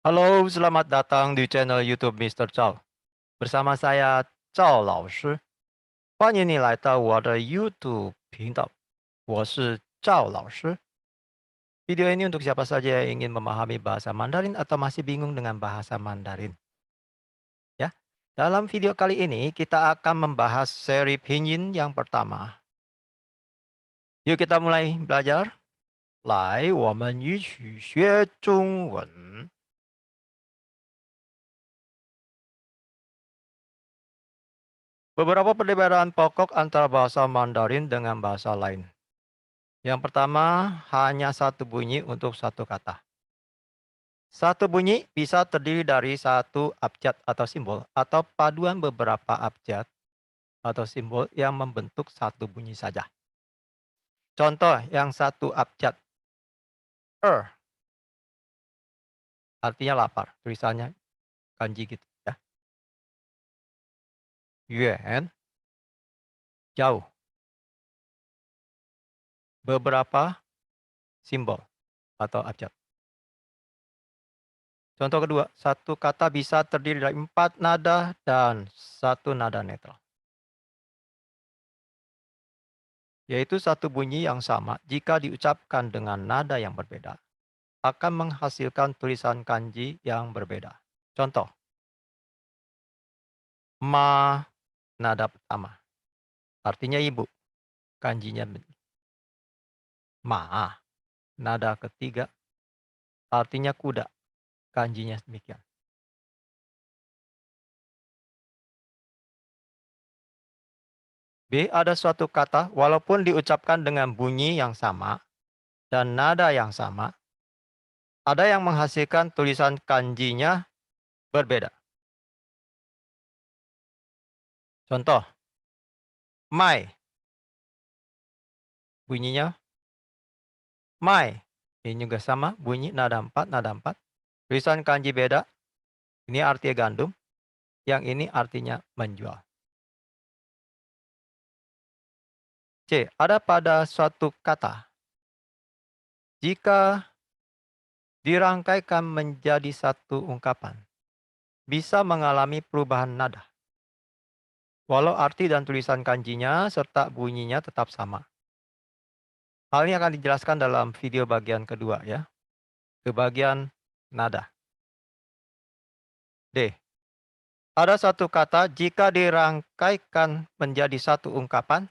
Halo, selamat datang di channel YouTube Mister Chow. Bersama saya Chow 老师，欢迎你来到我的 YouTube 频道。我是赵老师。Video ini untuk siapa saja yang ingin memahami bahasa Mandarin atau masih bingung dengan bahasa Mandarin, ya. Dalam video kali ini kita akan membahas seri pinyin yang pertama. Yuk kita mulai belajar. 来，我们一起学中文。Beberapa perbedaan pokok antara bahasa Mandarin dengan bahasa lain. Yang pertama, hanya satu bunyi untuk satu kata. Satu bunyi bisa terdiri dari satu abjad atau simbol atau paduan beberapa abjad atau simbol yang membentuk satu bunyi saja. Contoh yang satu abjad. Artinya lapar. Tulisannya kanji gitu ya. Yuan, jauh. Beberapa simbol atau abjad. Contoh kedua, satu kata bisa terdiri dari 4 nada dan satu nada netral. Yaitu satu bunyi yang sama jika diucapkan dengan nada yang berbeda, akan menghasilkan tulisan kanji yang berbeda. Contoh, ma, nada pertama, artinya ibu, kanjinya ma. Nada ketiga, artinya kuda, kanjinya demikian. B, ada suatu kata walaupun diucapkan dengan bunyi yang sama dan nada yang sama, ada yang menghasilkan tulisan kanjinya berbeda. Contoh, mai, bunyinya mai. Ini juga sama, bunyi nada 4, nada 4. Tulisan kanji beda. Ini artinya gandum. Yang ini artinya menjual. C, ada pada suatu kata. Jika dirangkaikan menjadi satu ungkapan, bisa mengalami perubahan nada. Walau arti dan tulisan kanjinya serta bunyinya tetap sama. Hal ini akan dijelaskan dalam video bagian kedua ya. Ke bagian nada. D. Ada satu kata jika dirangkaikan menjadi satu ungkapan,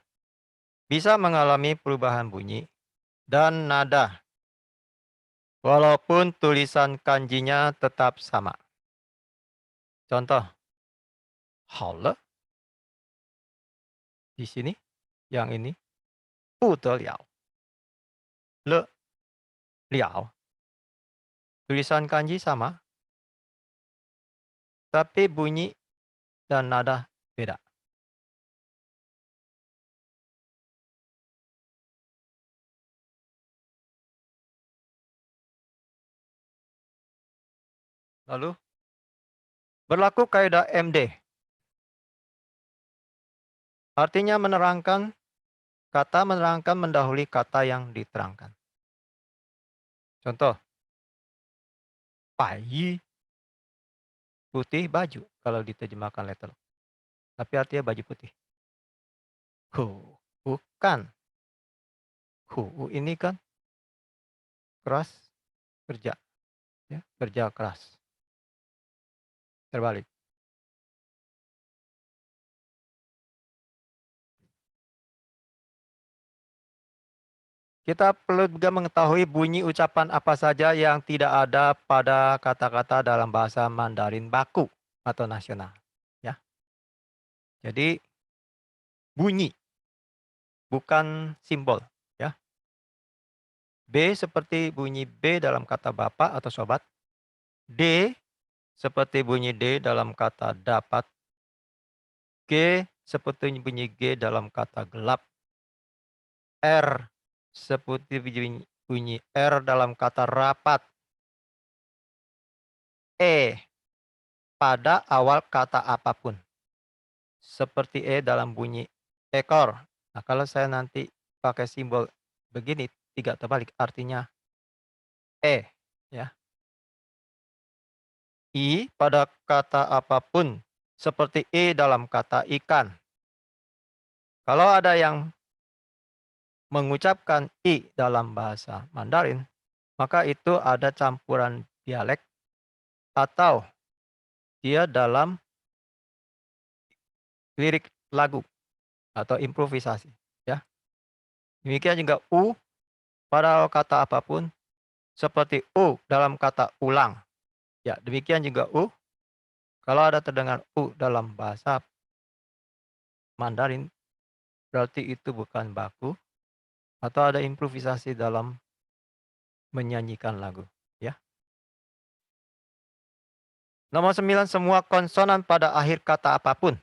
bisa mengalami perubahan bunyi dan nada. Walaupun tulisan kanjinya tetap sama. Contoh, 好了. Di sini, yang ini, 不得了. Le, liao. Tulisan kanji sama, tapi bunyi dan nada beda. Lalu, berlaku kaidah MD. Artinya menerangkan mendahului kata yang diterangkan. Contoh, 白衣, putih baju kalau diterjemahkan letter. Tapi artinya baju putih. Ku, bukan. Ku ini kan keras, kerja. Ya, kerja keras. Terbalik. Kita perlu juga mengetahui bunyi ucapan apa saja yang tidak ada pada kata-kata dalam bahasa Mandarin baku atau nasional. Ya. Jadi bunyi, bukan simbol. Ya. B seperti bunyi B dalam kata bapak atau sobat. D seperti bunyi D dalam kata dapat. G seperti bunyi G dalam kata gelap. R seperti bunyi R dalam kata rapat. E pada awal kata apapun. Seperti E dalam bunyi ekor. Nah, kalau saya nanti pakai simbol begini, 3 terbalik, artinya E. Ya. I pada kata apapun, seperti E dalam kata ikan. Kalau ada yang mengucapkan I dalam bahasa Mandarin, maka itu ada campuran dialek atau dia dalam lirik lagu atau improvisasi. Ya. Demikian juga U pada kata apapun, seperti U dalam kata ulang. Ya, demikian juga U. Kalau ada terdengar U dalam bahasa Mandarin, berarti itu bukan baku atau ada improvisasi dalam menyanyikan lagu. Ya. Nomor 9, semua konsonan pada akhir kata apapun,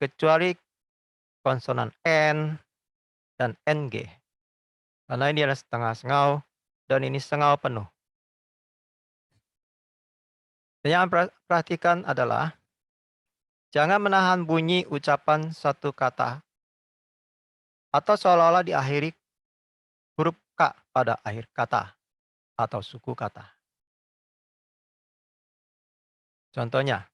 kecuali konsonan N dan NG. Karena ini adalah setengah sengau dan ini sengau penuh. Dan yang perhatikan adalah jangan menahan bunyi ucapan satu kata atau seolah-olah diakhiri huruf K pada akhir kata atau suku kata. Contohnya,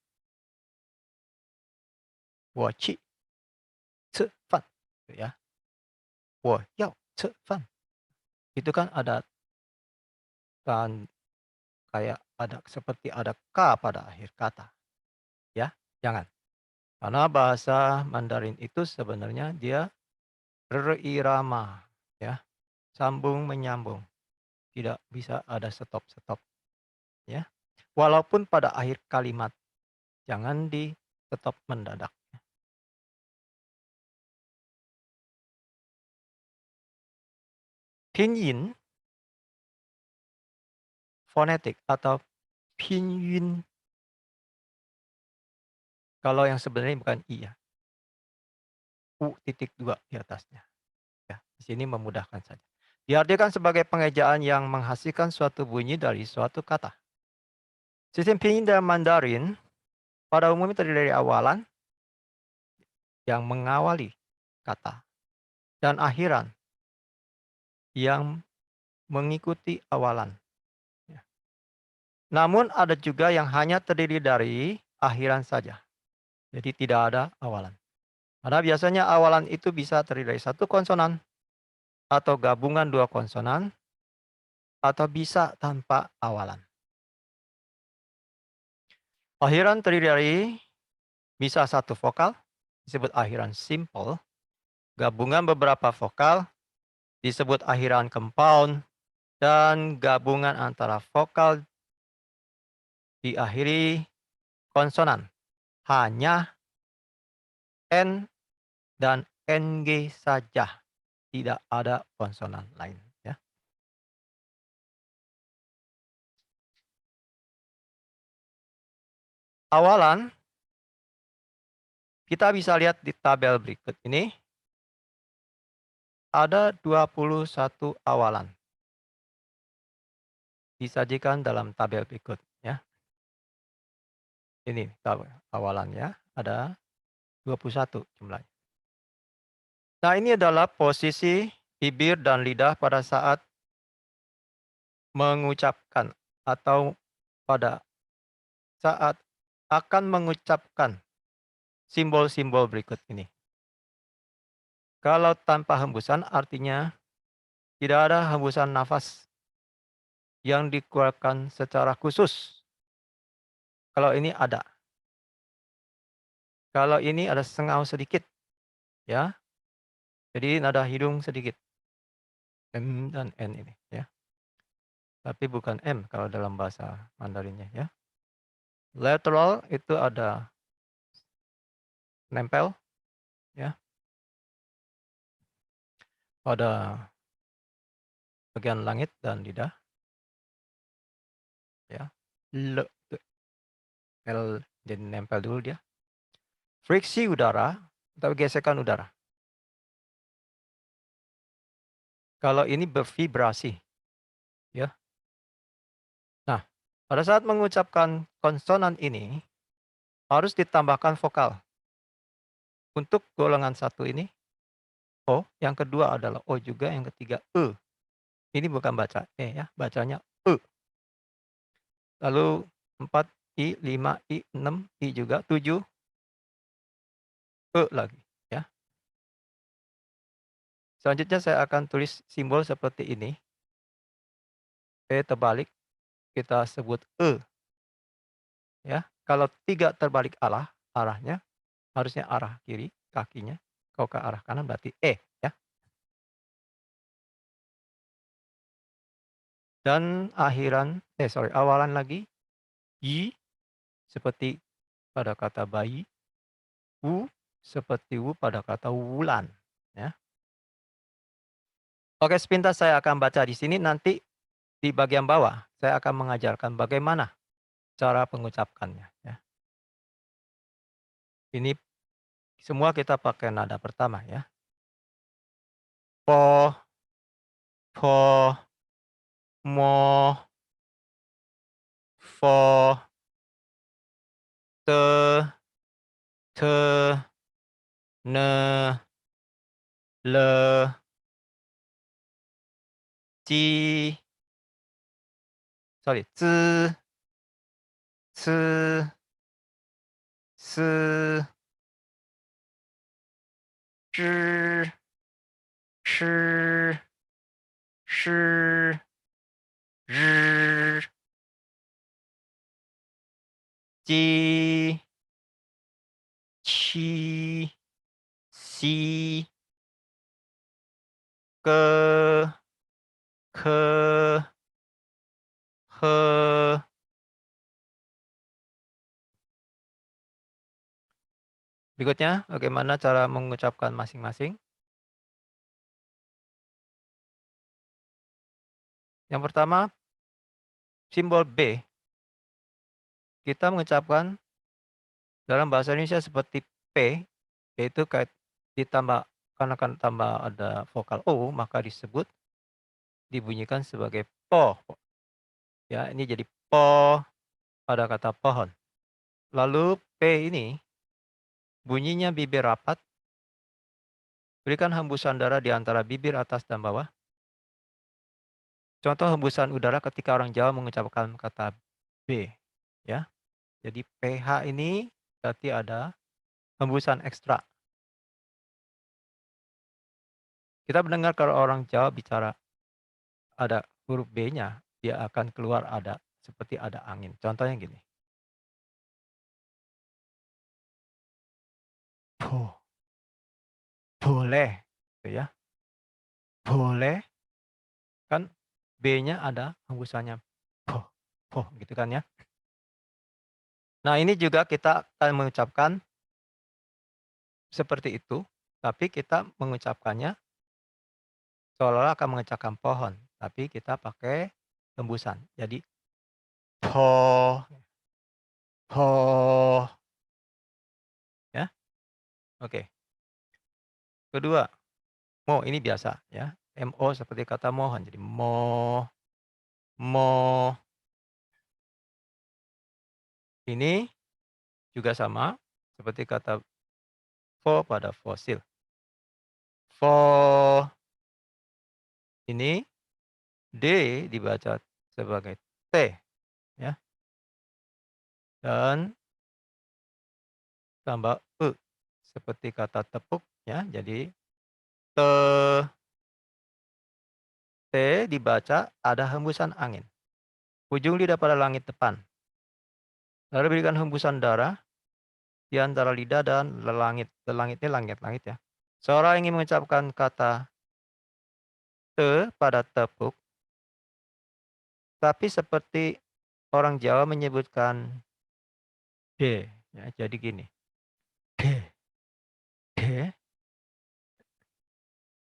我去吃饭, gitu ya. 我要吃饭. Itu kan ada kan kayak ada seperti ada K pada akhir kata. Ya, jangan. Karena bahasa Mandarin itu sebenarnya dia berirama, ya, sambung menyambung, tidak bisa ada stop-stop, ya. Walaupun pada akhir kalimat, jangan di stop mendadak. Pinyin, fonetik atau pinyin, kalau yang sebenarnya bukan I ya, U.2 di atasnya. Ya, di sini memudahkan saja. Diartikan sebagai pengejaan yang menghasilkan suatu bunyi dari suatu kata. Sistem pinyin dalam Mandarin pada umumnya terdiri dari awalan yang mengawali kata dan akhiran yang mengikuti awalan. Ya. Namun ada juga yang hanya terdiri dari akhiran saja. Jadi tidak ada awalan. Karena biasanya awalan itu bisa terdiri dari satu konsonan atau gabungan dua konsonan atau bisa tanpa awalan. Akhiran terdiri dari bisa satu vokal, disebut akhiran simple. Gabungan beberapa vokal, disebut akhiran compound. Dan gabungan antara vokal diakhiri konsonan. Hanya N dan NG saja. Tidak ada konsonan lain. Ya. Awalan, kita bisa lihat di tabel berikut ini. Ada 21 awalan. Disajikan dalam tabel berikut. Ya. Ini awalannya, ada 21 jumlahnya. Nah, ini adalah posisi bibir dan lidah pada saat mengucapkan atau pada saat akan mengucapkan simbol-simbol berikut ini. Kalau tanpa hembusan artinya tidak ada hembusan nafas yang dikeluarkan secara khusus. Kalau ini ada. Kalau ini ada sengau sedikit, ya. Jadi nada hidung sedikit. M dan N ini, ya. Tapi bukan M kalau dalam bahasa Mandarinnya, ya. Lateral itu ada nempel, ya. Pada bagian langit dan lidah, ya. L, L jadi nempel dulu dia. Friksi udara atau gesekan udara. Kalau ini bervibrasi, ya. Nah, pada saat mengucapkan konsonan ini harus ditambahkan vokal. Untuk golongan satu ini O, yang kedua adalah O juga, yang ketiga E. Ini bukan baca E ya, bacanya E. Lalu 4 I, 5 I, 6 I juga, 7 E lagi, ya. Selanjutnya saya akan tulis simbol seperti ini. E terbalik, kita sebut E, ya. Kalau 3 terbalik arahnya, harusnya arah kiri kakinya, kalau ke arah kanan berarti E, ya. Dan awalan lagi, Y seperti pada kata bayi, U seperti U pada kata wulan, ya. Oke, sepintas saya akan baca di sini, nanti di bagian bawah saya akan mengajarkan bagaimana cara pengucapkannya, ya. Ini semua kita pakai nada pertama, ya. Po, po, mo, fo, te, te, ne, le, ji, sorry, zi, ci, si, zhi, shi, shi, zhi, ji, qi, xi, ge, ke, he. Berikutnya, bagaimana cara mengucapkan masing-masing? Yang pertama, simbol B. Kita mengucapkan dalam bahasa Indonesia seperti P, yaitu ditambah karena kan tambah ada vokal O, maka dibunyikan sebagai po. Ya, ini jadi po pada kata pohon. Lalu P ini bunyinya bibir rapat. Berikan hembusan udara di antara bibir atas dan bawah. Contoh hembusan udara ketika orang Jawa mengucapkan kata B, ya. Jadi PH ini berarti ada hembusan ekstra. Kita mendengar kalau orang Jawa bicara ada huruf B-nya, dia akan keluar seperti ada angin. Contohnya gini. Bo, boleh, gitu ya. Boleh, kan B-nya ada hembusannya. Bo, bo, gitu kan ya. Nah, ini juga kita akan mengucapkan seperti itu, tapi kita mengucapkannya seolah-olah akan mengucapkan pohon, tapi kita pakai hembusan. Jadi po, po, ya. Oke. Kedua, mo ini biasa ya. MO seperti kata mohon. Jadi mo, mo. Ini juga sama seperti kata fo pada fosil. Fo ini D dibaca sebagai T, ya. Dan tambah E seperti kata tepuk, ya. Jadi te, T dibaca ada hembusan angin. Ujung lidah pada langit depan. Lalu berikan hembusan darah di antara lidah dan lelangit. Lelangit ini langit-langit ya. Seorang ingin mengucapkan kata te pada tepuk, tapi seperti orang Jawa menyebutkan D. Ya, jadi gini. D, D,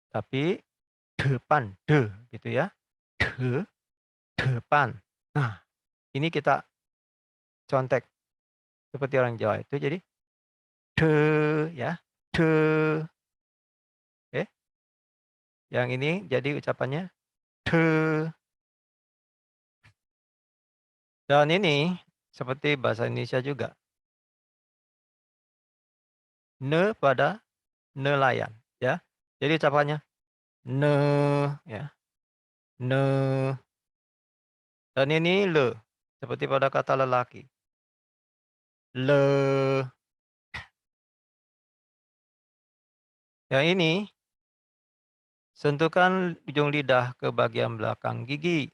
tapi depan, de gitu ya. De, depan. Nah, ini kita contek seperti orang Jawa itu jadi de ya, de. Oke. Yang ini jadi ucapannya de. Dan ini seperti bahasa Indonesia juga. Ne pada nelayan, ya. Jadi ucapannya ne, ya. Ne. Dan ini le. Seperti pada kata lelaki. Le. Yang ini, sentuhkan ujung lidah ke bagian belakang gigi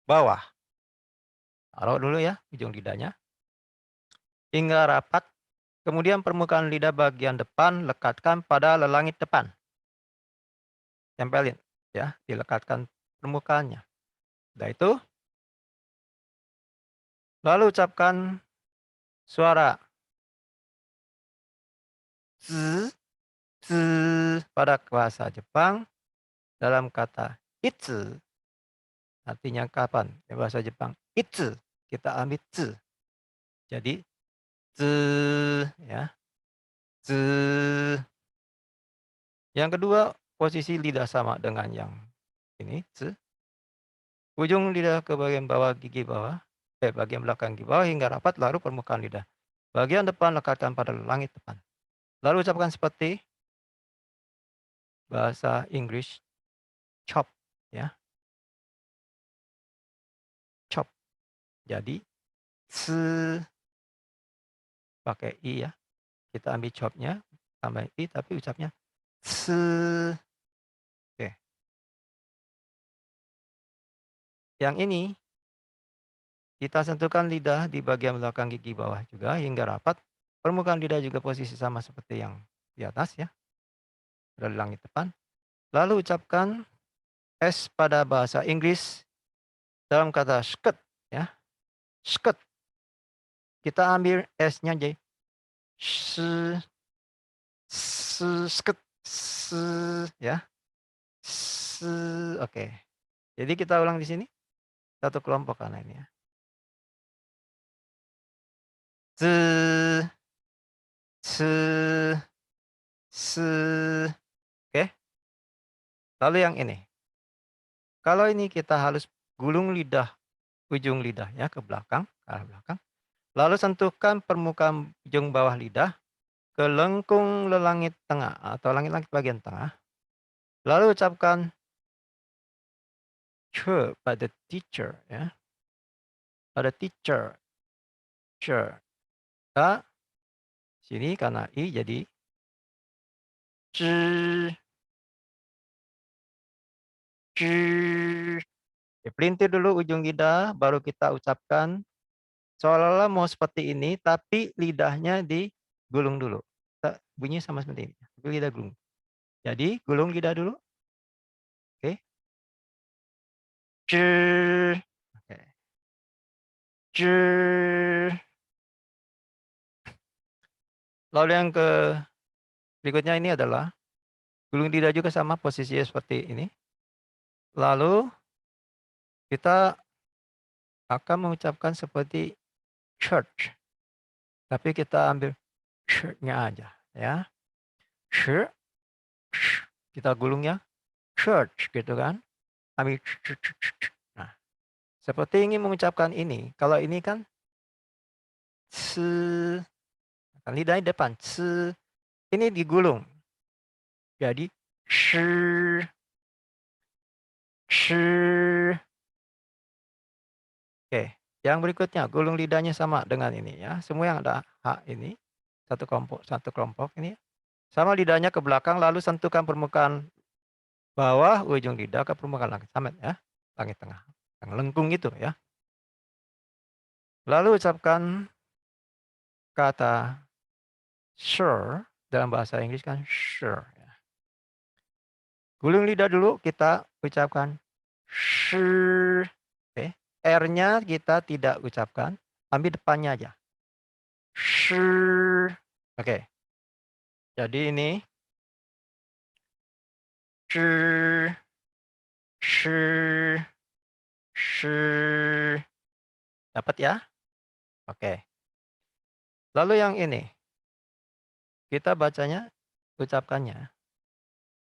bawah. Taruh dulu ya ujung lidahnya. Hingga rapat. Kemudian permukaan lidah bagian depan lekatkan pada lelangit depan. Tempelin ya, dilekatkan permukaannya. Sudah itu, lalu ucapkan suara z, z pada bahasa Jepang dalam kata itsu. Artinya kapan? Ya, bahasa Jepang itsu. Kita ambil z. Jadi z ya. Z. Yang kedua, posisi lidah sama dengan yang ini, z. Ujung lidah ke bagian bawah gigi bawah, bagian belakang gigi bawah hingga rapat, lalu permukaan lidah. Bagian depan lekatkan pada langit depan. Lalu ucapkan seperti bahasa Inggris, chop ya, chop. Jadi se pakai i ya. Kita ambil chopnya, tambah i tapi ucapnya se. Oke. Yang ini kita sentuhkan lidah di bagian belakang gigi bawah juga hingga rapat. Permukaan lidah juga posisi sama seperti yang di atas ya, dari langit depan. Lalu ucapkan S pada bahasa Inggris dalam kata skirt ya. Skirt. Kita ambil S-nya jadi se, skirt, ya. Oke. Jadi kita ulang di sini satu kelompok karena ini ya. Z, oke. Lalu yang ini. Kalau ini kita harus gulung lidah, ujung lidahnya ke belakang, ke arah belakang. Lalu sentuhkan permukaan ujung bawah lidah ke lengkung lelangit tengah atau langit-langit bagian tengah. Lalu ucapkan che pada teacher ya. Pada teacher. Nah, sini karena i jadi zhi. Pelintir dulu ujung lidah, baru kita ucapkan seolah-olah mau seperti ini, tapi lidahnya digulung dulu. Bunyi sama seperti ini, tapi lidah gulung. Jadi gulung lidah dulu. Oke. Oke. Lalu yang berikutnya ini adalah gulung lidah juga sama posisinya seperti ini. Lalu kita akan mengucapkan seperti church. Tapi kita ambil sh-nya aja ya. Sh, kita gulungnya church gitu kan. Ambil nah, seperti ingin mengucapkan ini. Kalau ini kan se, kan lidahnya depan se, ini digulung. Jadi sh, sh. Oke, yang berikutnya gulung lidahnya sama dengan ini ya. Semua yang ada H ini satu kelompok ini. Sama lidahnya ke belakang lalu sentuhkan permukaan bawah ujung lidah ke permukaan langit sama ya. Langit tengah. Yang lengkung itu ya. Lalu ucapkan kata sure dalam bahasa Inggris kan sure ya. Gulung lidah dulu kita ucapkan sure. Oke. R-nya kita tidak ucapkan, ambil depannya aja. Sure. Oke. Jadi ini sure, sure, sure. Dapat ya? Oke. Lalu yang ini. Kita bacanya, ucapkannya.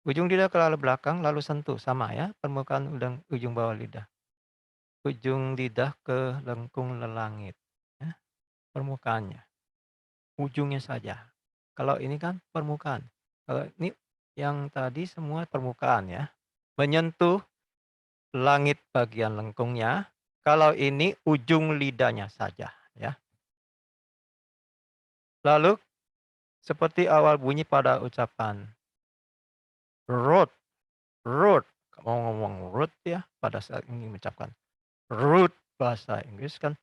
Ujung lidah ke arah belakang lalu sentuh sama ya, permukaan ujung bawah lidah. Ujung lidah ke lengkung lelangit ya, permukaannya. Ujungnya saja. Kalau ini kan permukaan. Kalau ini yang tadi semua permukaan ya. Menyentuh langit bagian lengkungnya Kalau ini ujung lidahnya saja, ya. Lalu seperti awal bunyi pada ucapan road, road. Mau ngomong road ya, pada saat ini mengucapkan road bahasa Inggris kan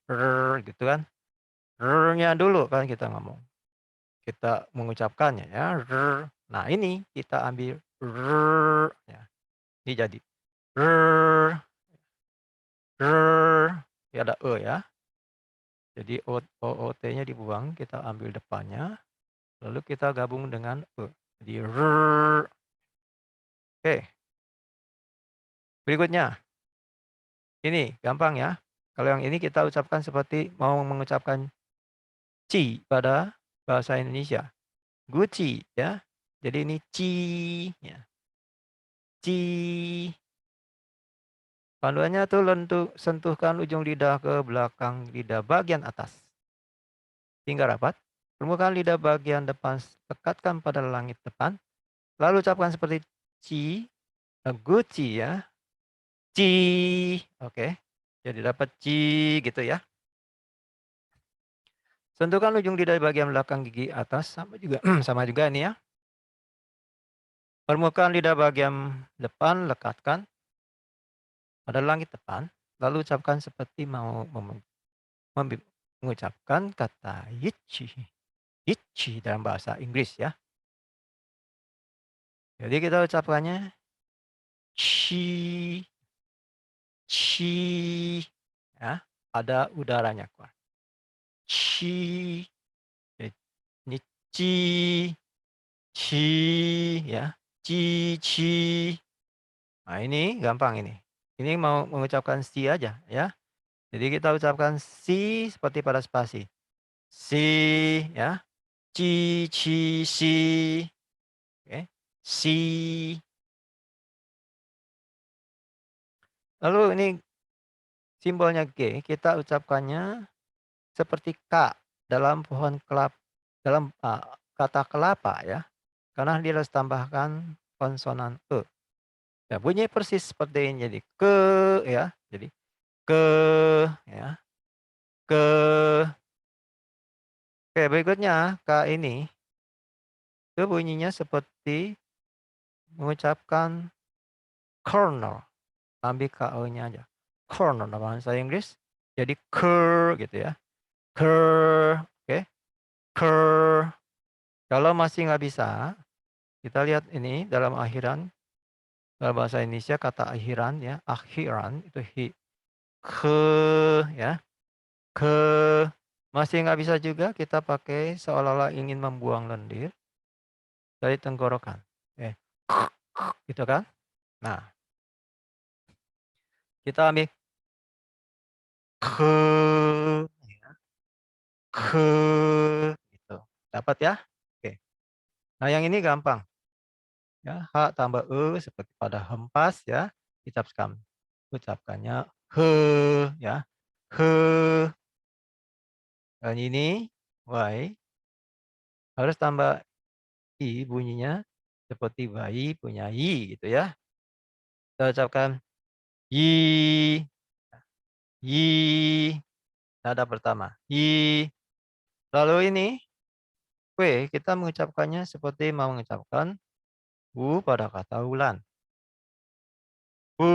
gitu kan. R-nya dulu kan kita ngomong. Kita mengucapkannya ya, r. Nah ini kita ambil r, ya. Ini jadi r, r, ya ada e ya. Jadi OOT-nya dibuang, kita ambil depannya, lalu kita gabung dengan e. Jadi r. Oke, berikutnya. Ini gampang ya. Kalau yang ini kita ucapkan seperti mau mengucapkan ci pada bahasa Indonesia. Guci ya. Jadi ini ci ya. Ci. Panduannya tuh sentuhkan ujung lidah ke belakang lidah bagian atas. Hingga rapat. Permukaan lidah bagian depan tekatkan pada langit depan. Lalu ucapkan seperti ci. Guci ya. Ci. Oke. Jadi dapat ci gitu ya. Sentuhkan ujung lidah bagian belakang gigi atas sama juga sama juga ini ya. Permukaan lidah bagian depan lekatkan pada langit depan, lalu ucapkan seperti mau mengucapkan kata itchy. Itchy dalam bahasa Inggris ya. Jadi kita ucapkannya chi, chi ya, ada udaranya keluar. Chi, ini chi, chi ya, chi, chi. Nah ini gampang ini. Ini mau mengucapkan si aja ya. Jadi kita ucapkan si seperti pada spasi. Si ya. Ci, ci, si. Oke. Si. Lalu ini simbolnya G kita ucapkannya seperti K dalam pohon kelapa dalam kata kelapa ya. Karena dia harus tambahkan konsonan E. Ya, bunyi persis seperti ini jadi ke ya. Jadi ke ya. Ke. Oke, berikutnya K ini itu bunyinya seperti mengucapkan corner. Ambil KE-nya aja. Corner dalam bahasa Inggris. Jadi cur gitu ya. Cur. Oke. Cur. Kalau masih nggak bisa, kita lihat ini dalam akhiran. Dalam bahasa Indonesia kata akhiran ya. Akhiran itu hi. Ke ya. Ke. Masih nggak bisa juga kita pakai seolah-olah ingin membuang lendir dari tenggorokan. Oke. Gitu kan. Nah, kita ambil ke. Ke gitu. Dapat ya? Oke. Nah, yang ini gampang. Ya, H tambah E seperti pada hempas ya. Kita ucapkannya he ya. He. Dan ini Y harus tambah I bunyinya seperti bayi punya I gitu ya. Kita ucapkan yi, yi, nada pertama. Yi. Lalu ini W kita mengucapkannya seperti mau mengucapkan U pada kata bulan. U,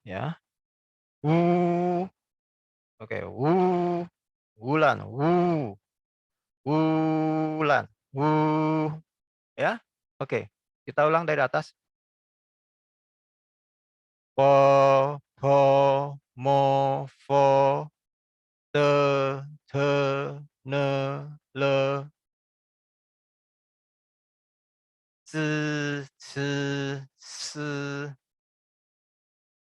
ya. U. Oke, wulan, wulan, ya. Oke, kita ulang dari atas. Po, po, mo, fo, te, ne, le, zi, ci, si,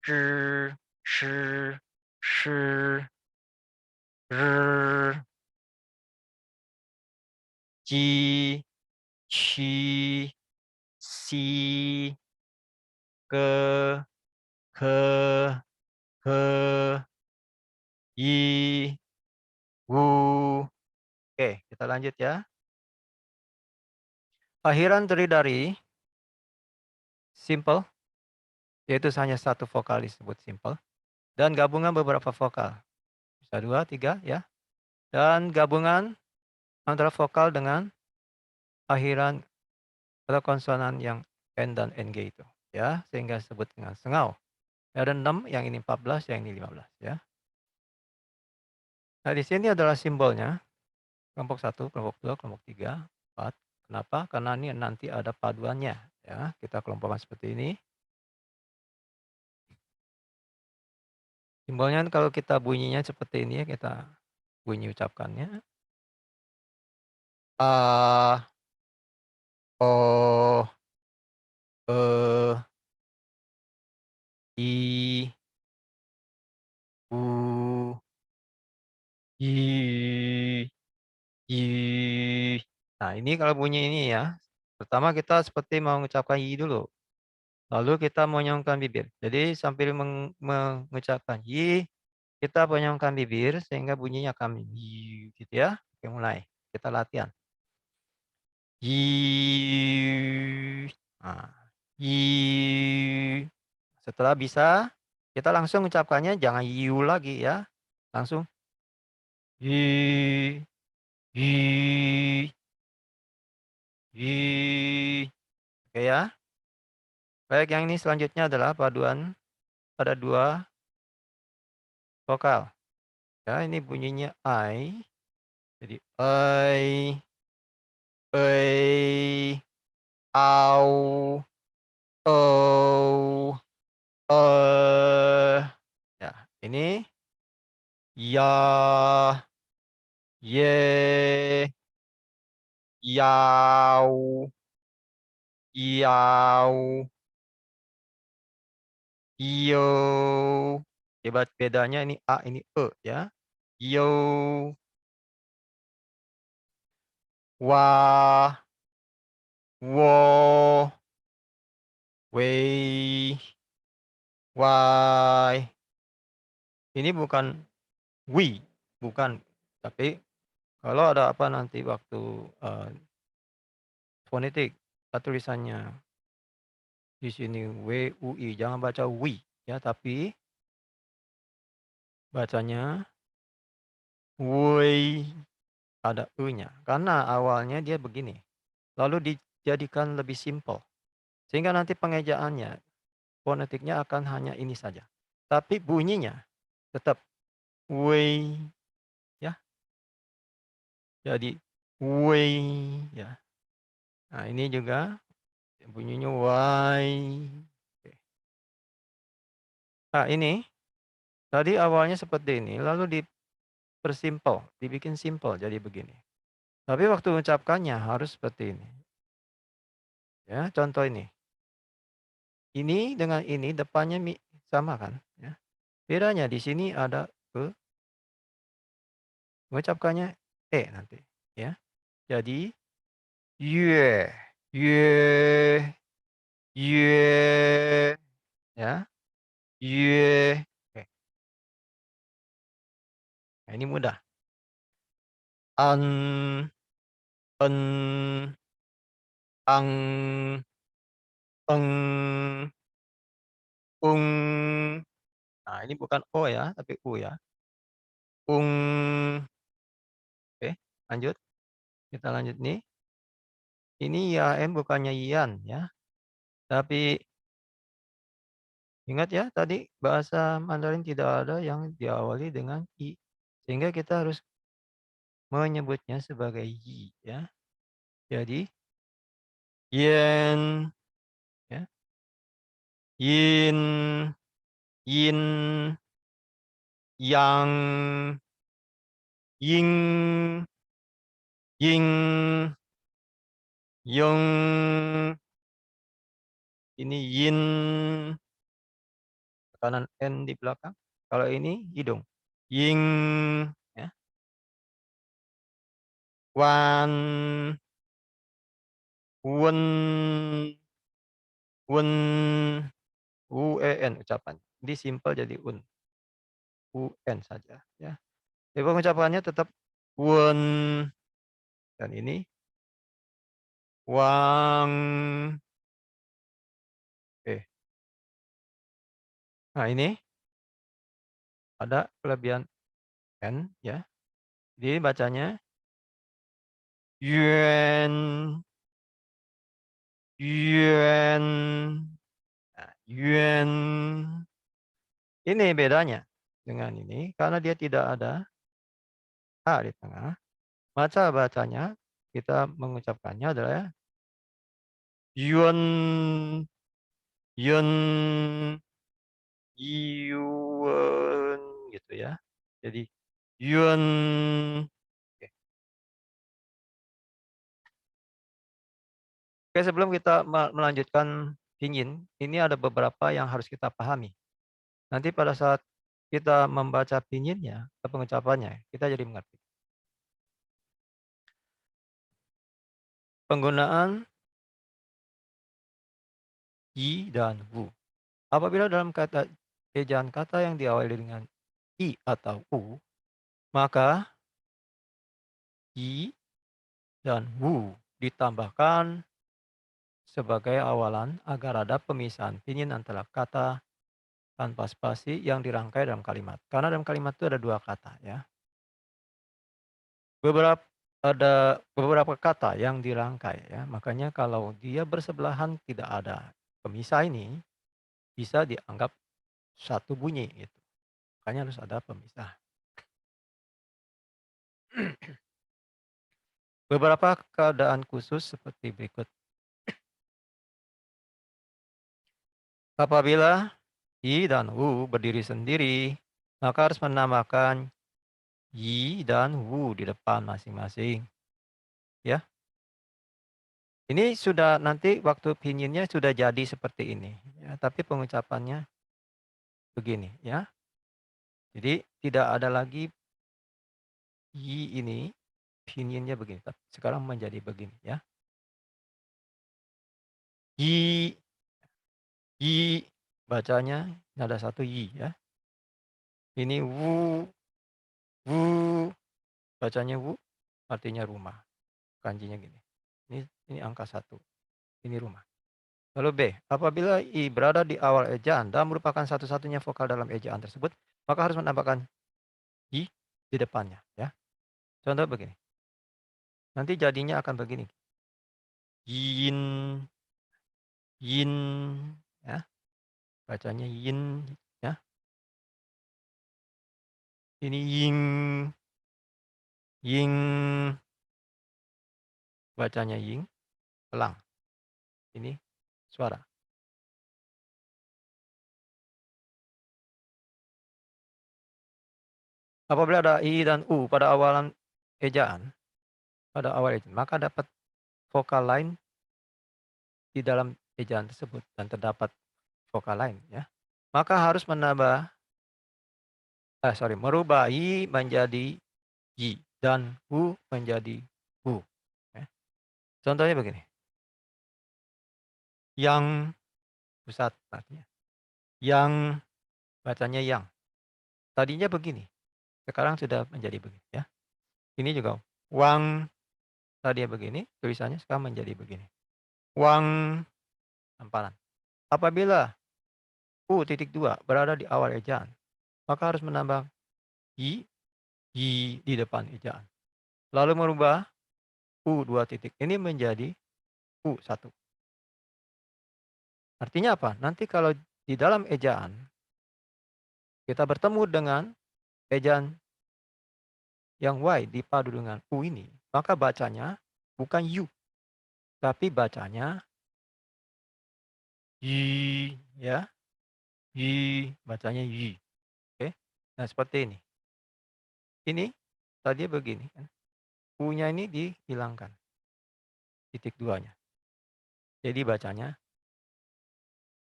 zhi, shi, shi, r, ji, qi, si, ke, ke, ke, i, wu. Oke, kita lanjut ya. Akhiran terdiri dari simple, yaitu hanya satu vokal disebut simple. dan gabungan beberapa vokal. Bisa 2, 3 ya. Dan gabungan antara vokal dengan akhiran atau konsonan yang N dan NG itu, ya, sehingga disebut dengan sengau. Ada 6, yang ini 14, yang ini 15 ya. Nah, di sini adalah simbolnya, kelompok satu, kelompok 2, kelompok 3, 4. Kenapa? Karena ini nanti ada paduannya ya. Kita kelompokkan seperti ini. Simbolnya kalau kita bunyinya seperti ini ya, kita bunyi ucapkannya. A, O, E, I, U, I, I. Nah, ini kalau bunyi ini ya, pertama kita seperti mau mengucapkan I dulu, lalu kita monyongkan bibir. Jadi sambil mengucapkan Y, kita monyongkan bibir sehingga bunyinya kami Y gitu ya. Oke, mulai. Kita latihan. Y. Nah, Y. Setelah bisa, kita langsung ucapkannya jangan you lagi ya. Langsung Y, Y, Y. Oke ya. Baik, yang ini selanjutnya adalah paduan pada 2 vokal. Ya, ini bunyinya I. Jadi ei, au, ou, ya, ini ya, ye, yau, yau, iyo. Bedanya ini A, ini E ya. Yo, wa, wo, wei, wai. Ini bukan wi, bukan. Tapi kalau ada apa nanti waktu, fonetik, tulisannya di sini W-U-I, jangan baca wi ya, tapi bacanya wei, ada e-nya. Karena awalnya dia begini, lalu dijadikan lebih simpel, sehingga nanti pengejaannya, fonetiknya akan hanya ini saja. Tapi bunyinya tetap wei ya, jadi wei ya. Nah, ini juga bunyinya wai. Oke. Nah, ini tadi awalnya seperti ini, lalu dipersimpel, dibikin simpel jadi begini. Tapi waktu mengucapkannya harus seperti ini. Ya, contoh ini. Ini dengan ini depannya sama kan, ya. Bedanya di sini ada e, mengucapkannya e nanti, ya. Jadi yue, yue, yue, ya. Yue. Oke. Nah, ini mudah. An, en, ang, eng, ung. Nah, ini bukan o ya, tapi u ya. Ung. Oke, lanjut. Kita lanjut nih. Ini YAM bukannya Yan ya. Tapi ingat ya tadi bahasa Mandarin tidak ada yang diawali dengan I. Sehingga kita harus menyebutnya sebagai Yi ya. Jadi Yen ya. Yin, Yin, Yang, Ying, Ying, Yung. Ini Yin, tekanan N di belakang. Kalau ini hidung. Ying ya. Wan, Wen, Wen, UN ucapan. Jadi simpel jadi UN saja ya. Jadi pengucapannya tetap Wen, dan ini Wang. Oke. Nah, ini ada kelebihan N ya. Jadi bacanya yuan, yuan, nah, yuan. Ini bedanya dengan ini karena dia tidak ada A di tengah. Bacanya kita mengucapkannya adalah yuan, yuan, yuan gitu ya. Jadi yuan. Oke. Oke, sebelum kita melanjutkan pinyin, ini ada beberapa yang harus kita pahami. Nanti pada saat kita membaca pinyinnya, pengucapannya, kita jadi mengerti. Penggunaan yi dan wu. Apabila dalam kata ejaan kata yang diawali dengan i atau u, maka yi dan wu ditambahkan sebagai awalan agar ada pemisahan pinyin antara kata tanpa spasi yang dirangkai dalam kalimat. Karena dalam kalimat itu ada dua kata ya. Ada beberapa kata yang dirangkai ya. Makanya kalau dia bersebelahan tidak ada pemisah ini bisa dianggap satu bunyi gitu. Makanya harus ada pemisah. Beberapa keadaan khusus seperti berikut. Apabila i dan wu berdiri sendiri, maka harus menambahkan yi dan wu di depan masing-masing. Ya. Ini sudah nanti waktu pinyinnya sudah jadi seperti ini. Ya, tapi pengucapannya begini ya. Jadi tidak ada lagi yi ini pinyinnya begini. Tapi sekarang menjadi begini ya. Yi, yi bacanya ada satu yi ya. Ini wu bacanya wu artinya rumah. Kanjinya gini. Ini angka satu. Ini rumah. Lalu B, apabila I berada di awal ejaan dan merupakan satu-satunya vokal dalam ejaan tersebut, maka harus menambahkan I di depannya. Ya. Contoh begini. Nanti jadinya akan begini. Yin, yin, ya. Bacanya yin, ya. Ini ying, ying, bacanya ying, pelang. Ini suara. Apabila ada I dan U pada awalan ejaan, maka dapat vokal lain di dalam ejaan tersebut dan terdapat vokal lain ya. Maka harus merubah i menjadi yi dan hu menjadi hu. Ya. Contohnya begini. Yang pusat artinya. Yang bacanya yang. Tadinya begini. Sekarang sudah menjadi begini ya. Ini juga wang tadinya begini, tulisannya sekarang menjadi begini. Wang hamparan. Apabila U.2 berada di awal ejaan, maka harus menambah yi di depan ejaan. Lalu merubah U2 titik ini menjadi U1. Artinya apa? Nanti kalau di dalam ejaan kita bertemu dengan ejaan yang Y dipadu dengan U ini, maka bacanya bukan U, tapi bacanya Y ya. Y, bacanya Y. Oke. Nah, seperti ini. Ini tadi begini kan. U-nya ini dihilangkan. Titik duanya. Jadi bacanya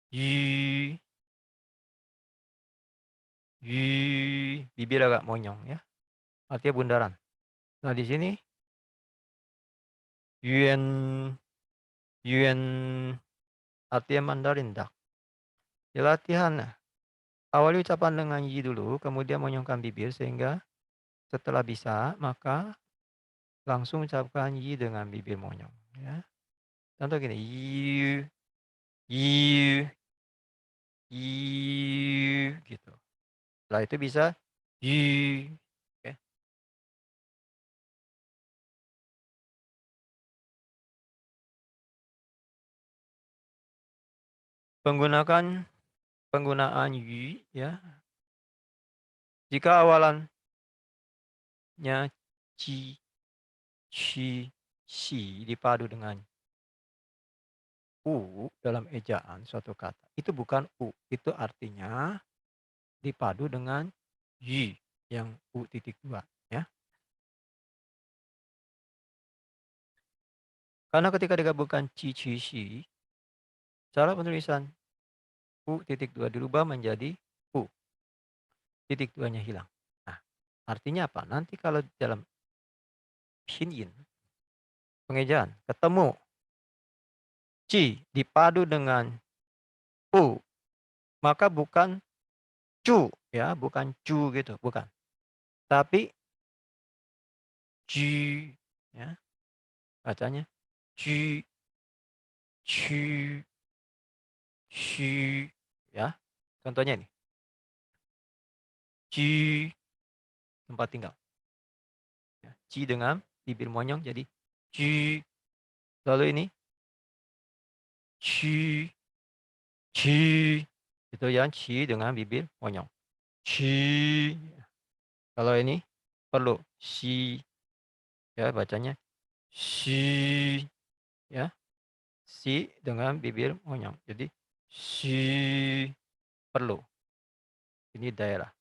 Y, Y, bibir agak monyong ya. Artinya bundaran. Nah, di sini Yuan, Yuan artinya Mandarin dak. Di latihan, awali ucapan dengan yi dulu, kemudian monyongkan bibir sehingga setelah bisa, maka langsung ucapkan yi dengan bibir monyong. Ya. Contoh gini, yi, yi, yi, gitu. Setelah itu bisa yi. Oke. Penggunaan yi ya. Jika awalannya ci, shi, si dipadu dengan u dalam ejaan suatu kata. Itu bukan u, itu artinya dipadu dengan yi yang u titik dua ya. Karena ketika digabungkan ci, ci, si, cara penulisan u titik dua dirubah menjadi u titik duanya hilang. Nah, artinya apa? Nanti kalau dalam pinyin pengejaan ketemu ci dipadu dengan u, maka bukan cu ya, bukan cu gitu, bukan. Tapi ci ya, bacanya ci, ci, ci ya. Contohnya ini. Ci tempat tinggal. Ya, ci dengan bibir monyong jadi ci. Lalu ini ci, ci. Itu yang ci dengan bibir monyong. Ci. Kalau ini perlu si ya, bacanya si ya. Si dengan bibir monyong. Jadi si perlu. Ini daerah.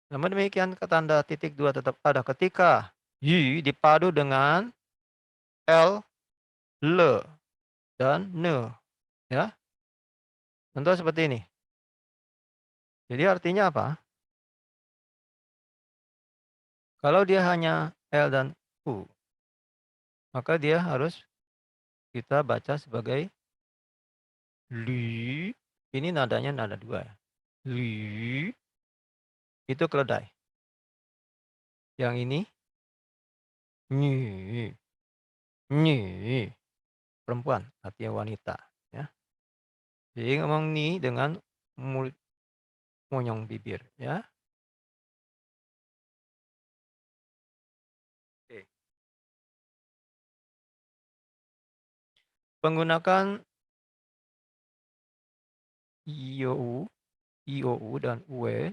Namun demikian tanda titik dua tetap ada ketika y dipadu dengan l, l dan ne ya. Contoh seperti ini. Jadi artinya apa? Kalau dia hanya L dan U, maka dia harus kita baca sebagai li. Ini nadanya nada dua ya. Li itu keledai. Yang ini nyi. Nyi perempuan, artinya wanita ya. Jadi ngomong ni dengan mulut monyong bibir ya. Oke. Menggunakan iou, iou dan ue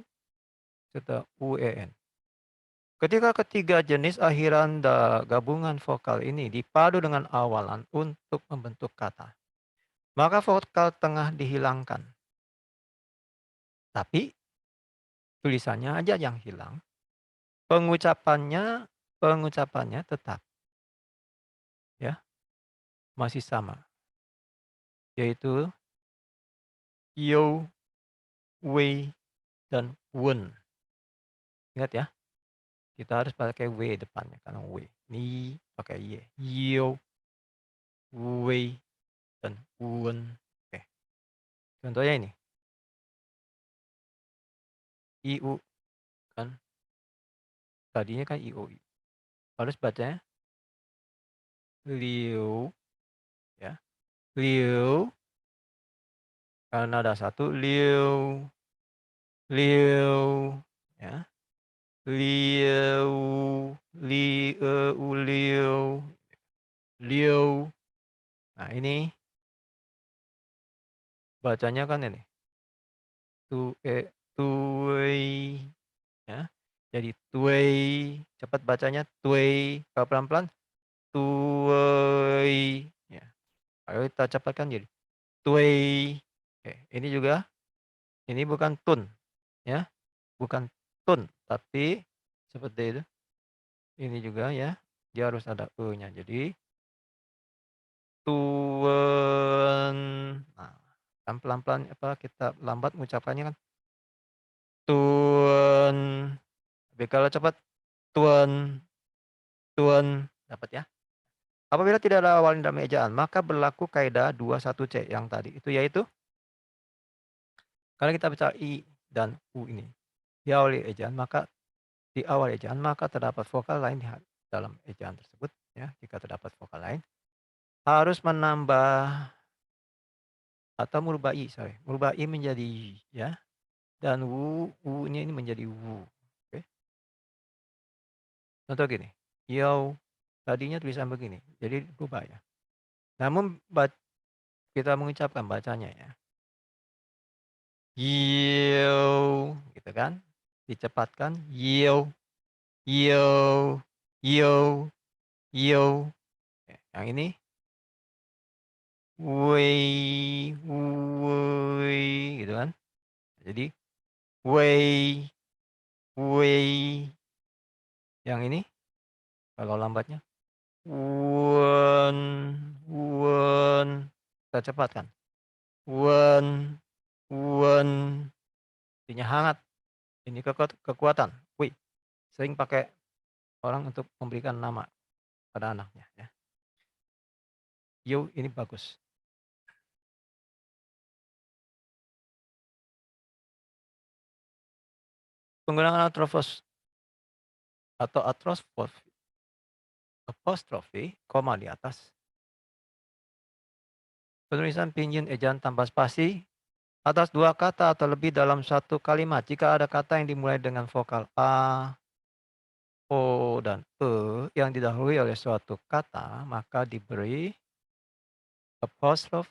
serta uen. Ketika ketiga jenis akhiran gabungan vokal ini dipadu dengan awalan untuk membentuk kata, maka vokal tengah dihilangkan. Tapi tulisannya aja yang hilang. Pengucapannya tetap ya, masih sama. Yaitu yo, wei, dan wen. Ingat ya, kita harus pakai w depannya karena w. Ni pakai y. Yo, wei, dan wen. Oke. Contohnya ini. Iu kan. Tadinya kan iu. Harus bacanya liu ya. Liu karena ada satu liu. Liu ya. Liu, liu, liu. Nah, ini bacanya kan ini. Tuei ya. Jadi tuei, cepat bacanya tuei. Kalau pelan-pelan tuei ya. Kalau kita cepatkan jadi tuei. Oke, ini juga ini bukan tun ya. Bukan tun, tapi seperti itu. Ini juga ya. Dia harus ada e-nya. Jadi tuen. Nah, kan pelan-pelan apa kita lambat mengucapkannya kan tuen. Tapi kalau cepat tuen, tuen, dapat ya. Apabila tidak ada awal dalam ejaan, maka berlaku kaidah 21C yang tadi. Itu yaitu kalau kita baca i dan u ini di awal ejaan maka terdapat vokal lain di dalam ejaan tersebut ya. Jika terdapat vokal lain harus menambah atau merubah i menjadi y ya. dan wu-nya ini menjadi wu. Oke. Contoh gini, yo tadinya tulisan begini, jadi berubah ya. Namun kita mengucapkan bacanya ya. Yo, gitu kan. Dicepatkan yo, yo, yo, yo. Yang ini wei, wei, gitu kan. Jadi wei, wei. Yang ini kalau lambatnya wen, wen. Kita cepatkan. Wen, wen. Artinya hangat. Ini kekuatan. Wih, sering pakai orang untuk memberikan nama pada anaknya ya. Yo ini bagus. Penggunaan atau apostrofi, koma di atas. Penulisan pinyin ejaan tanpa spasi atas dua kata atau lebih dalam satu kalimat. Jika ada kata yang dimulai dengan vokal A, O, dan E yang didahului oleh suatu kata, maka diberi apostrof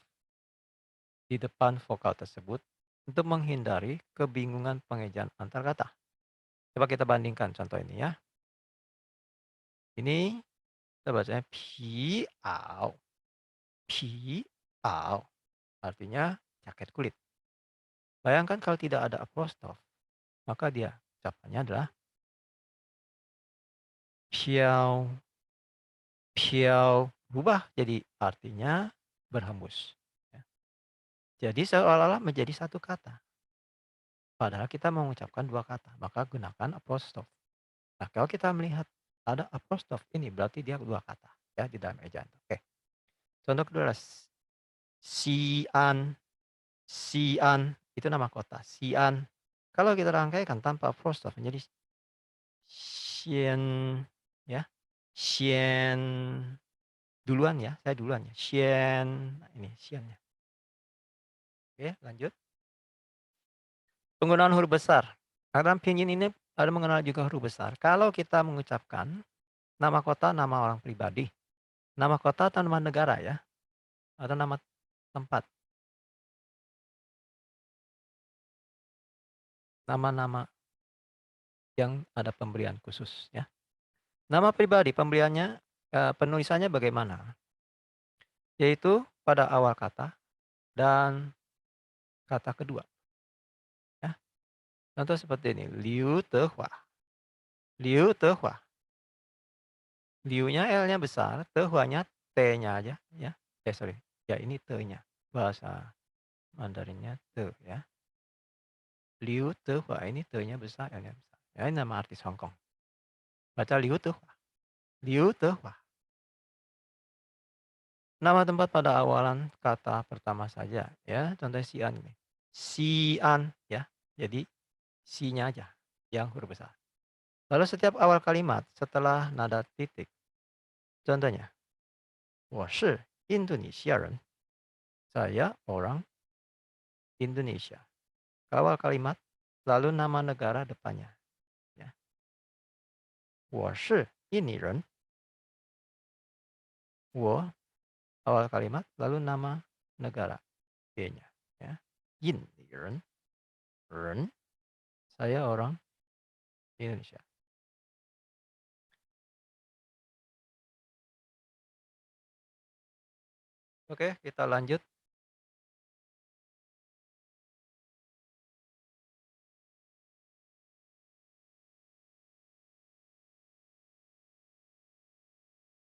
di depan vokal tersebut untuk menghindari kebingungan pengejaan antar kata. Coba kita bandingkan contoh ini ya. Ini kita bacanya piao. Piao. Artinya jaket kulit. Bayangkan kalau tidak ada apostrof, maka dia ucapannya adalah piao. Piao. Berubah jadi artinya berhembus. Ya. Jadi seolah-olah menjadi satu kata. Padahal kita mengucapkan dua kata, maka gunakan apostrof. Nah, kalau kita melihat ada apostrof ini berarti dia dua kata ya di dalam ejaan. Oke. Contoh kedua adalah Xi'an. Xi'an itu nama kota. Xi'an. Kalau kita rangkaikan tanpa apostrof menjadi Xian ya. Xian duluan ya, saya duluan ya. Xian. Nah, ini Xian ya. Oke, lanjut. Penggunaan huruf besar. Karena pinyin ini ada mengenal juga huruf besar. Kalau kita mengucapkan nama kota, nama orang pribadi. Nama kota atau nama negara ya. Atau nama tempat. Nama-nama yang ada pemberian khusus ya. Nama pribadi pemberiannya penulisannya bagaimana? Yaitu pada awal kata dan kata kedua. Ya. Contoh seperti ini, Liu Tehua. Liu Tehua. Liu-nya L-nya besar, Tehuanya T-nya aja ya. Sorry. Ya ini T-nya. Bahasa Mandarinnya Te ya. Liu Tehua ini T-nya besar, L-nya besar. Ya, ini nama artis Hong Kong. Baca Liu Tehua. Liu Tehua. Nama tempat pada awalan kata pertama saja ya. Contoh Xi'an ini. Xi'an ya. Jadi si-nya aja yang huruf besar. Lalu setiap awal kalimat setelah nada titik. Contohnya, 我是印度尼西亚人. Saya orang Indonesia. Awal kalimat lalu nama negara depannya. Ya. 我是印尼人. 我 awal kalimat lalu nama negara B-nya. Ya. 印尼人. Ren. Saya orang Indonesia. Oke, kita lanjut.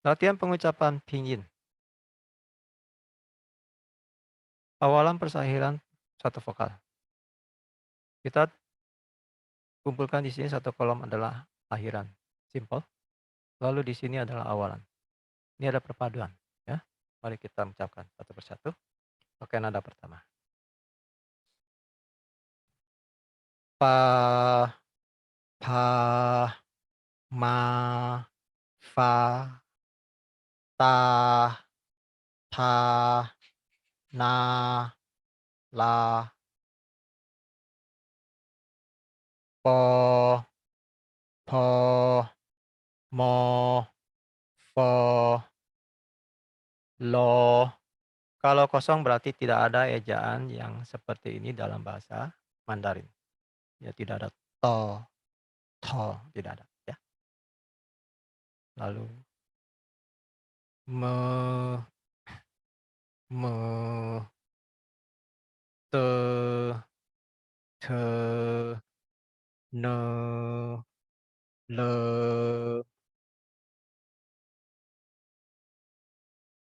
Latihan pengucapan pinyin. Awalan persahiran satu vokal. Kita kumpulkan di sini satu kolom adalah akhiran. Simple. Lalu di sini adalah awalan. Ini ada perpaduan. Ya. Mari kita mengucapkan satu persatu. Pakai nada pertama. Pa, pa, ma, fa, ta, ta, na, la, po, po, mo, fo, lo. Kalau kosong berarti tidak ada ejaan yang seperti ini dalam bahasa Mandarin. Ya, tidak ada to, tidak ada. Ya. Lalu me, me, te, te, ne, le,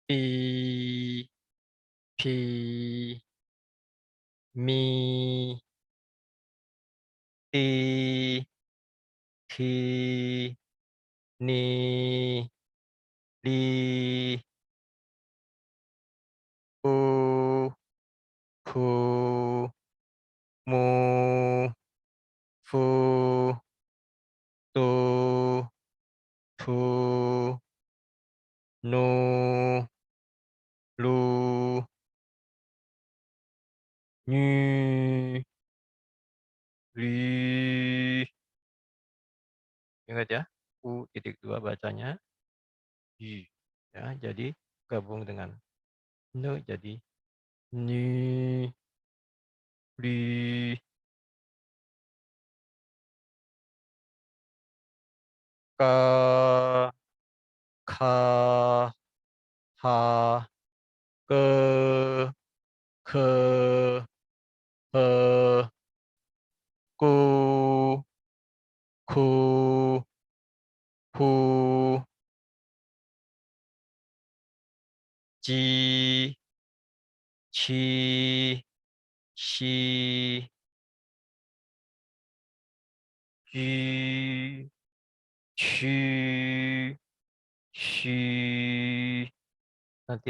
pi, pi, mi, ti, ti, ni, li, u, ku, mu, fu, tu, tu, nu, lu, nyu, li. Ingat ya, U.2 bacanya y. Ya, jadi gabung dengan ne jadi ni, li, ka, ka, ha, ke, ke, he, ku, ku, hu, ji, ci, si, ji, ci, si. Nanti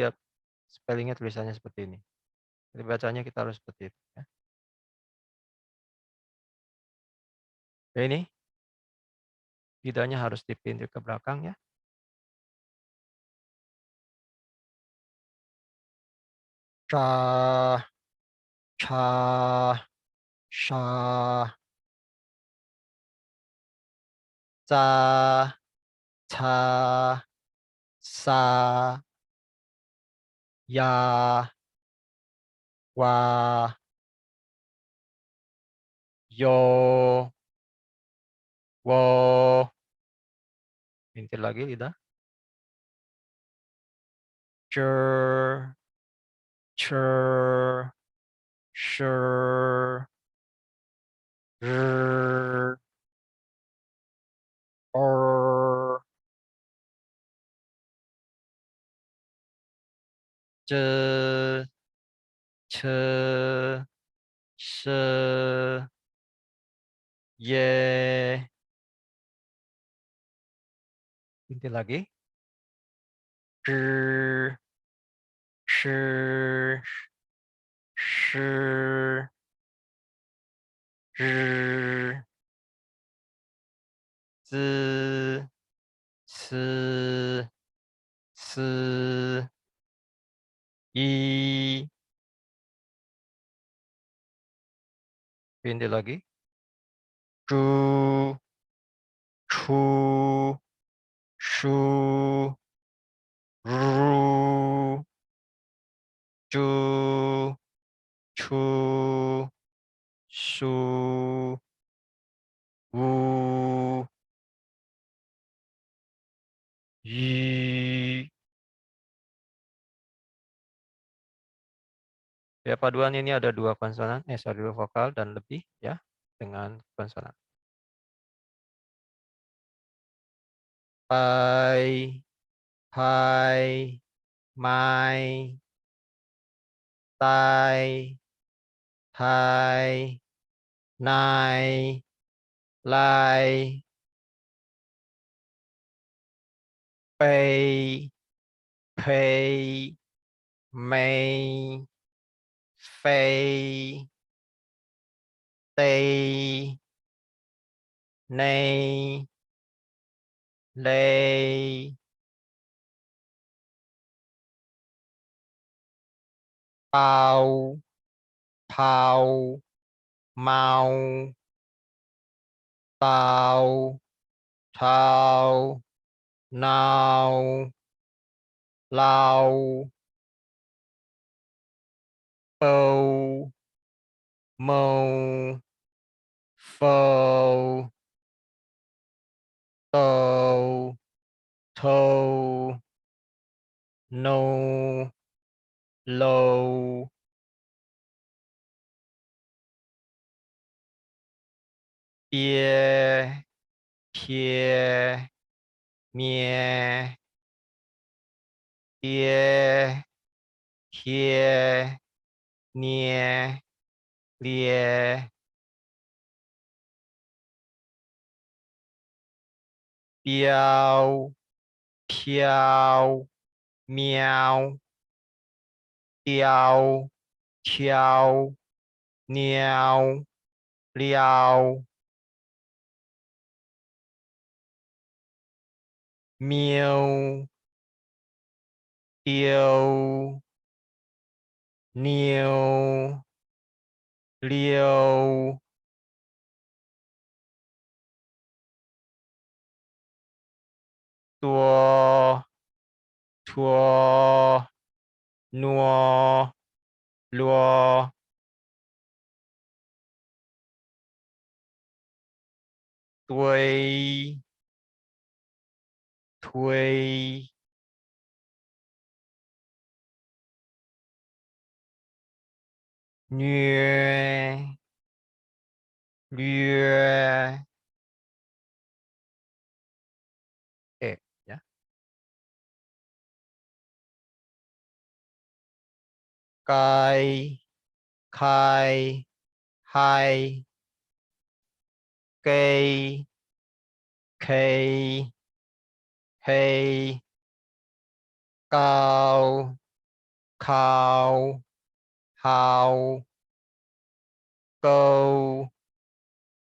spellingnya tulisannya seperti ini. Jadi bacanya kita harus seperti itu. Ya. Ya ini lidahnya harus dipindah ke belakang ya. Ca, ca, sha, ca, ca, sa, ya, wa, yo, wo. Intil lagi lidah. Cer, cer, sher, r, or, ce, ce, se, ye. Intil lagi. Sh, sh, sh, r, z, s, s, i. Pindah lagi. Cu, cu, shu, ru, cu, cu, su, wu, yi. Ya, paduan ini ada dua konsonan, dua vokal dan lebih ya dengan konsonan. Pai, pai, mai, tai, hai, nai, lai, pei, pei, mei, fei, tei, nei, lei, pau, pau, mau, tao, thao, nào, lao, bầu, màu, phầu, tàu, thâu, nâu, lâu, bia, phía, mía, bia, khía, nia, lia, biao, piao, miao, tiao, chiao, niao, liao, miêu, tiêu, niêu, liêu, tua, thua, nua, lua, tuổi, thuê, nhue, lue. Ya. Cai, khai, hai, cây, khê, hay, cao, khao, hao, câu,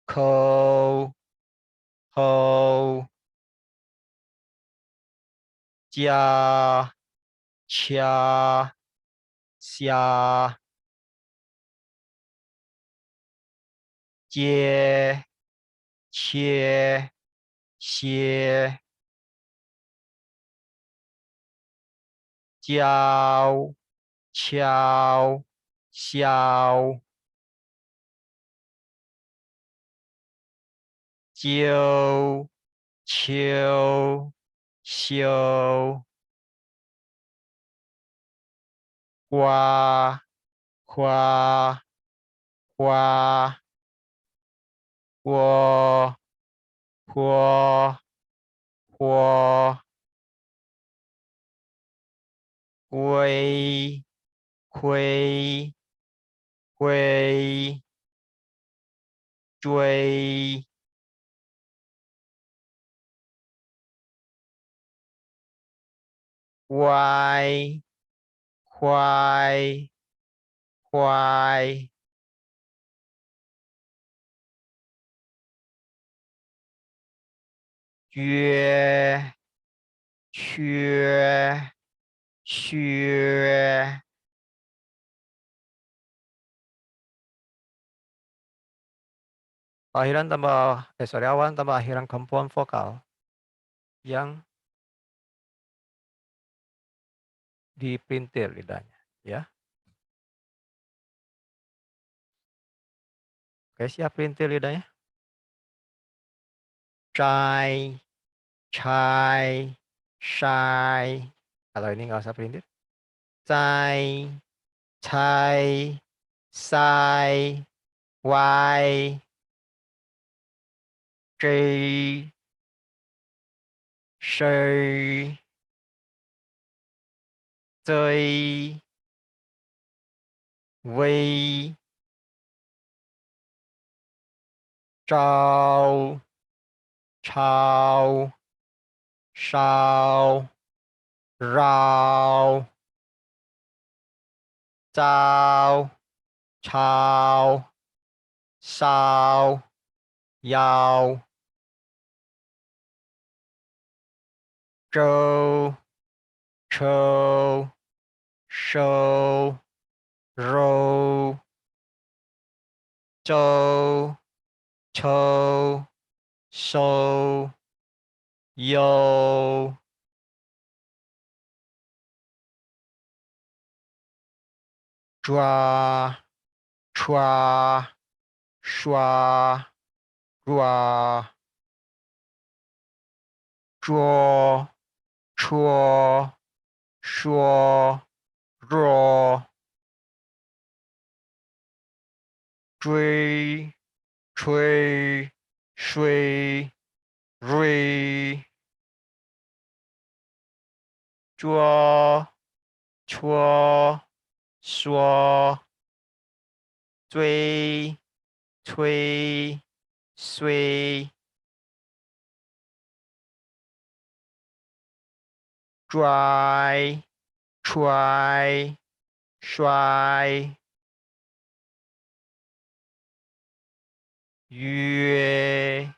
khâu, hô, cha, cha, xia, chia, chia, xie, giao, chao, xiao, chiêu, chiêu, siêu, qua, khoa, khoa, quo, quo, quo, quay, khuây, khuây, chuây, quai, khoai, khoai, duyê, xuê, xuê. Akhiran tambah, sorry, awan tambah akhiran komponen vokal yang diperintil lidahnya, ya. Oke, siap perintil lidahnya. Chai, chai, shai. Kalau ini nggak usah perintil. Chai, chai, sai, wai, tri, shai, chơi, vi, trao, trao, sao, rao, trao, chao, sao, yao, trâu, trâu, sâu, râu, châu, châu, So, yo, chua, chua, shua, rua, chuo, chuo, shuo, ruo, chui, chui, shui, rui, chuo, chuo, shuo, cui, cui, sui, dry, try, shuai, 约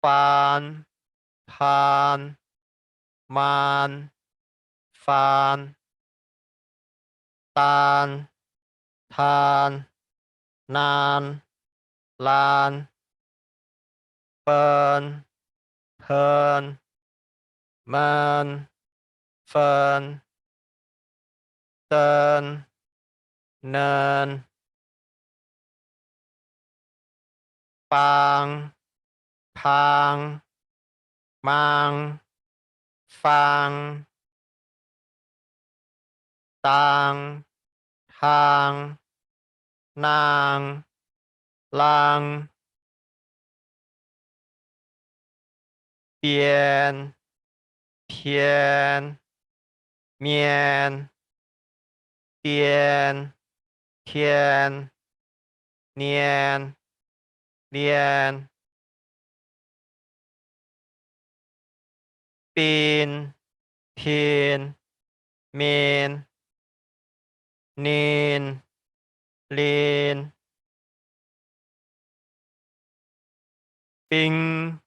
pan, pan, man, fan, tan, than, nan, lan, pen, pen, men, phân, tên, nên, pang, pang, mang, phang, tang, thang, nang, lang, biên, phiên, miên, tiên, thiên, niên, liên, pin, pin, min, nin, lin, ping,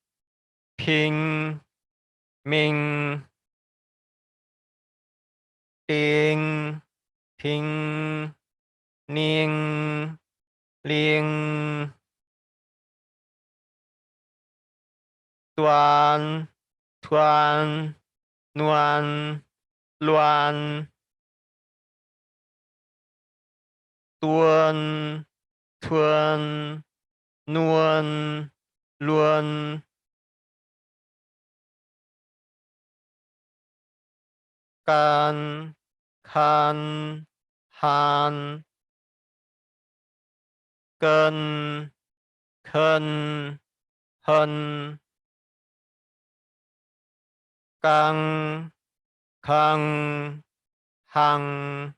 ping, minh, tinh, thinh, niêng, liêng, toan, thoan, noan, loan, tuôn, thuôn, nuôn, luôn, can, khan, han, cân, khân, hân, căng, khăng, hăng,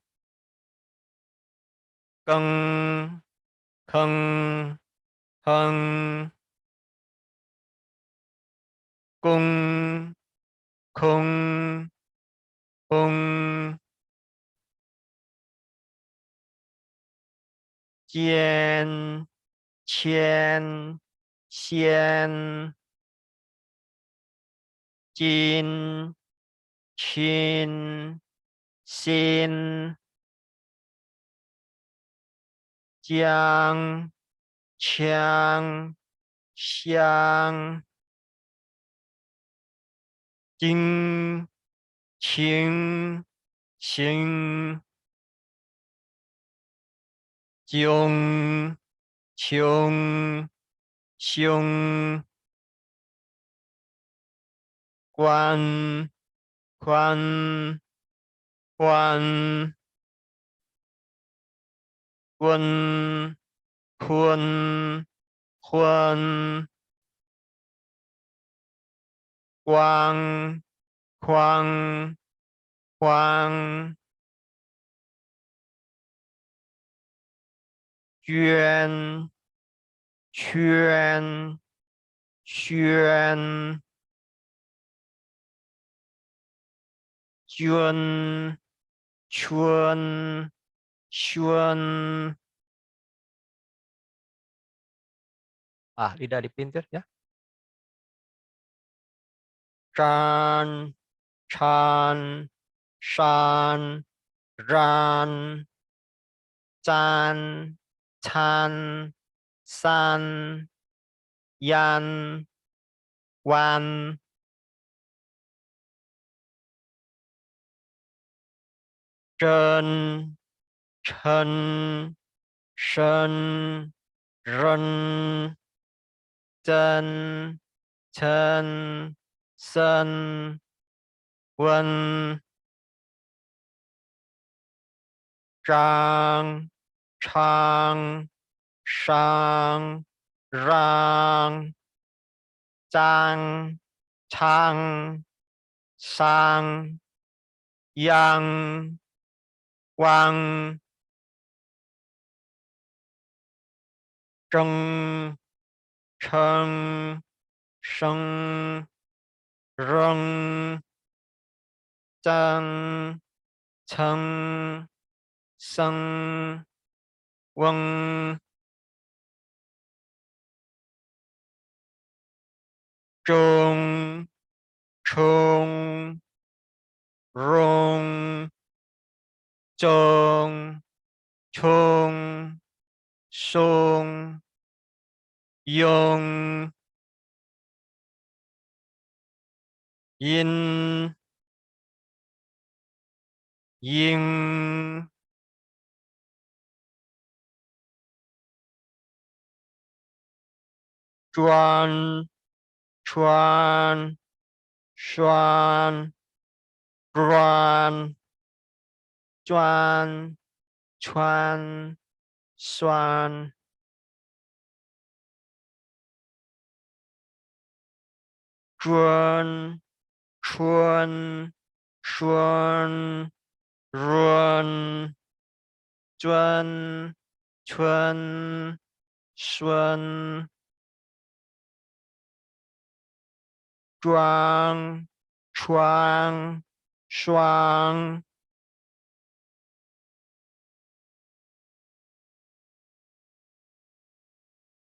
cân, khân, hân, cung, khung, hung, chiên, chiên, xiên, chin, chin, xin, chiang, chiang, xiang, chính, chính, xing, chung, chung, xung, quan, quan, quan, quân, khuôn, khuôn, quang, khoang, khoang, chuyên, chuyên, xuyên, chuyên, chuân, xuân. Lidah dipintir ya. Chan, chan, shan, ran, chan, chan, san, yan, wan, chen, chen, shen, ren, zhen, chen, sen, wen, zhang, chang, shang, rang, zhang, chang, sang, yang, wang, zheng, cheng, sheng, reng, zhang, cheng, seng, weng, zhong, chong, rong, zhong, chung, song, yong, yin, ying, chuan, chuan, xuan, ruan, chuan, chuan, xuan, chuan, chuan, xuan, ruan, chuan, chuan, xuan, chuang, chuang, xuang,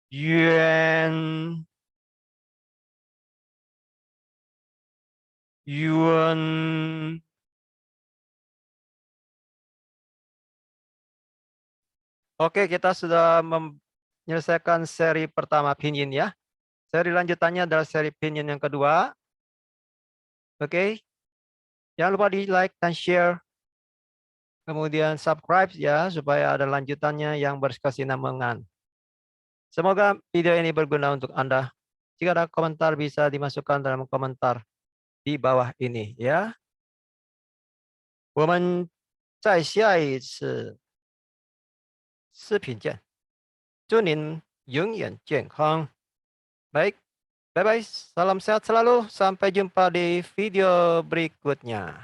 yuan, yuan. Oke, kita sudah menyelesaikan seri pertama pinyin ya. Seri lanjutannya adalah seri pinyin yang kedua. Oke. Jangan lupa di like dan share. Kemudian subscribe ya supaya ada lanjutannya yang berkesinambungan. Semoga video ini berguna untuk Anda. Jika ada komentar bisa dimasukkan dalam komentar di bawah ini ya. 我们在下一次视频见。祝您永远健康。Baik, bye bye. Salam sehat selalu. Sampai jumpa di video berikutnya.